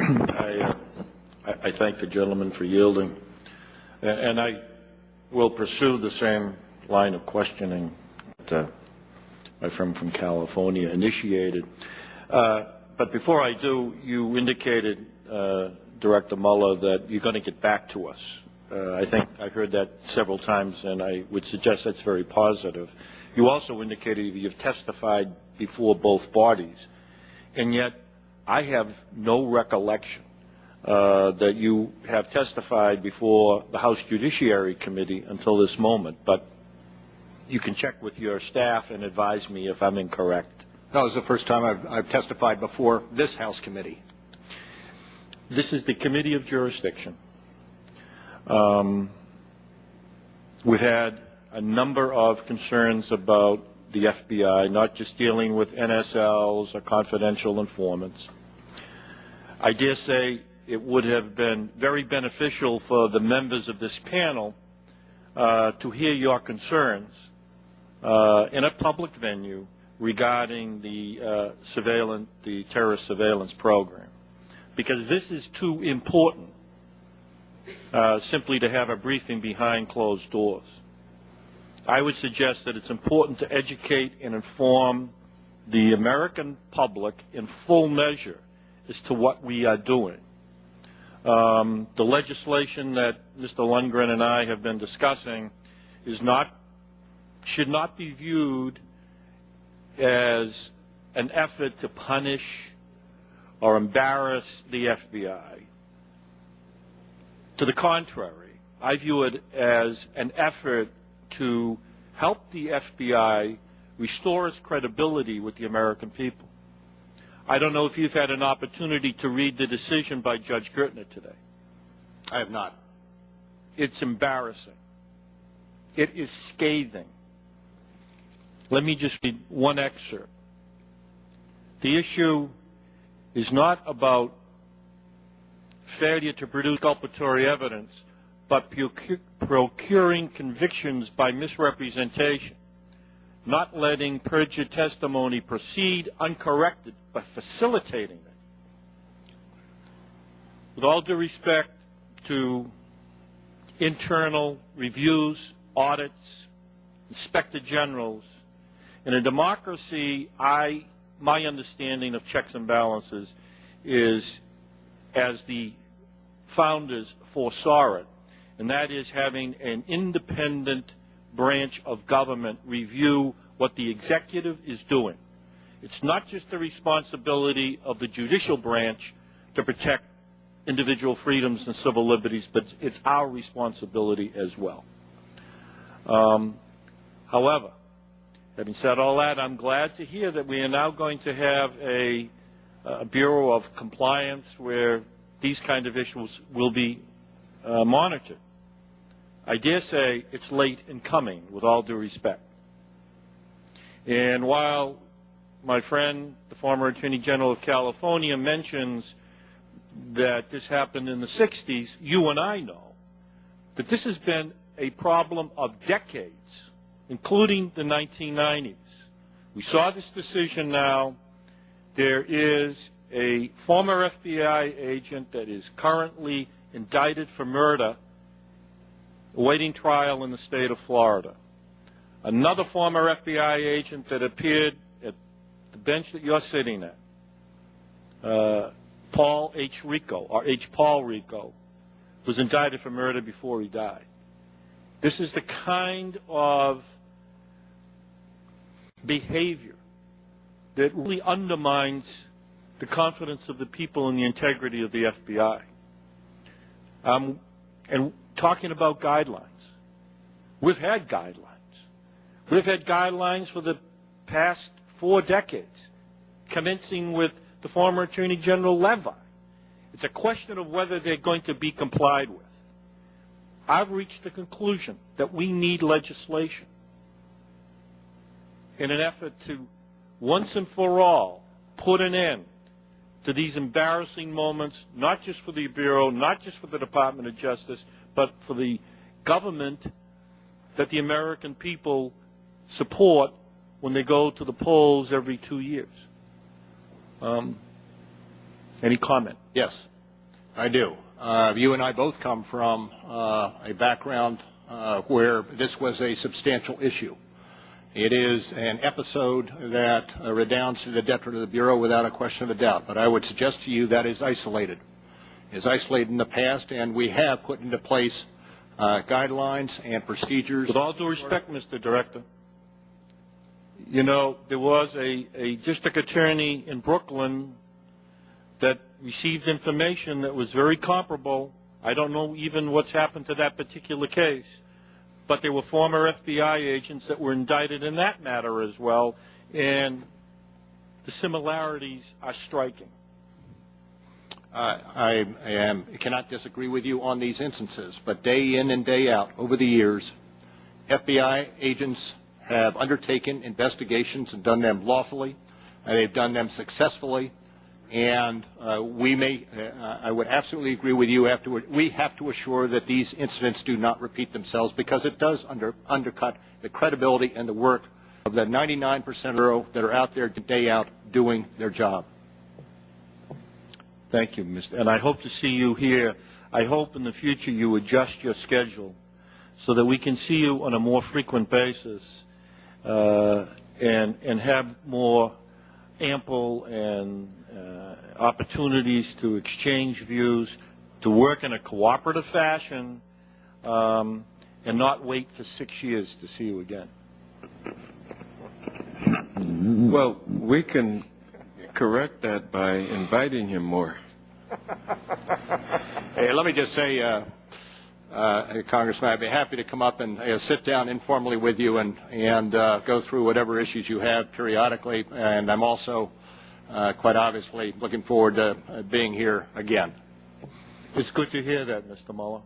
I thank the gentleman for yielding, and I will pursue the same line of questioning that my friend from California initiated. But before I do, you indicated, Director Mueller, that you're going to get back to us. I think I heard that several times, and I would suggest that's very positive. You also indicated you've testified before both parties, and yet I have no recollection that you have testified before the House Judiciary Committee until this moment. But you can check with your staff and advise me if I'm incorrect. No, it's the first time I've testified before this House committee. This is the Committee of Jurisdiction. We've had a number of concerns about the FBI, not just dealing with NSLs or confidential informants. I dare say it would have been very beneficial for the members of this panel to hear your concerns in a public venue regarding the terrorist surveillance program, because this is too important simply to have a briefing behind closed doors. I would suggest that it's important to educate and inform the American public in full measure as to what we are doing. The legislation that Mr. Lundgren and I have been discussing should not be viewed as an effort to punish or embarrass the FBI. To the contrary, I view it as an effort to help the FBI restore its credibility with the American people. I don't know if you've had an opportunity to read the decision by Judge Gertner today. I have not. It's embarrassing. It is scathing. Let me just read one excerpt. The issue is not about failure to produce exculpatory evidence, but procuring convictions by misrepresentation, not letting perjured testimony proceed uncorrected, but facilitating it. With all due respect to internal reviews, audits, inspector generals, in a democracy, my understanding of checks and balances is, as the founders foresaw it, and that is having an independent branch of government review what the executive is doing. It's not just the responsibility of the judicial branch to protect individual freedoms and civil liberties, but it's our responsibility as well. However, having said all that, I'm glad to hear that we are now going to have a Bureau of Compliance where these kind of issues will be monitored. I dare say it's late in coming, with all due respect. And while my friend, the former Attorney General of California, mentions that this happened in the 60s, you and I know that this has been a problem of decades, including the 1990s. We saw this decision now. There is a former FBI agent that is currently indicted for murder, awaiting trial in the state of Florida. Another former FBI agent that appeared at the bench that you're sitting at, Paul H. Rico, or H. Paul Rico, was indicted for murder before he died. This is the kind of behavior that really undermines the confidence of the people in the integrity of the FBI. And talking about guidelines, we've had guidelines. We've had guidelines for the past 4 decades, commencing with the former Attorney General Levi. It's a question of whether they're going to be complied with. I've reached the conclusion that we need legislation in an effort to, once and for all, put an end to these embarrassing moments, not just for the Bureau, not just for the Department of Justice, but for the government that the American people support when they go to the polls every 2 years. Any comment? Yes. I do. You and I both come from a background where this was a substantial issue. It is an episode that redounds to the detriment of the Bureau without a question of a doubt. But I would suggest to you that is isolated. It is isolated in the past, and we have put into place guidelines and procedures. With all due respect, Mr. Director, you know, there was a district attorney in Brooklyn that received information that was very comparable. I don't know even what's happened to that particular case, but there were former FBI agents that were indicted in that matter as well, and the similarities are striking. I cannot disagree with you on these instances, but day in and day out over the years, FBI agents have undertaken investigations and done them lawfully. They've done them successfully. And I would absolutely agree with you. We have to assure that these incidents do not repeat themselves, because it does undercut the credibility and the work of the 99% that are out there day out doing their job. Thank you, Mr. And I hope to see you here. I hope in the future you adjust your schedule so that we can see you on a more frequent basis and have more ample and opportunities to exchange views, to work in a cooperative fashion, and not wait for 6 years to see you again. Well, we can correct that by inviting him more. Hey, let me just say, Congressman, I'd be happy to come up and sit down informally with you and go through whatever issues you have periodically. And I'm also quite obviously looking forward to being here again. It's good to hear that, Mr. Mueller.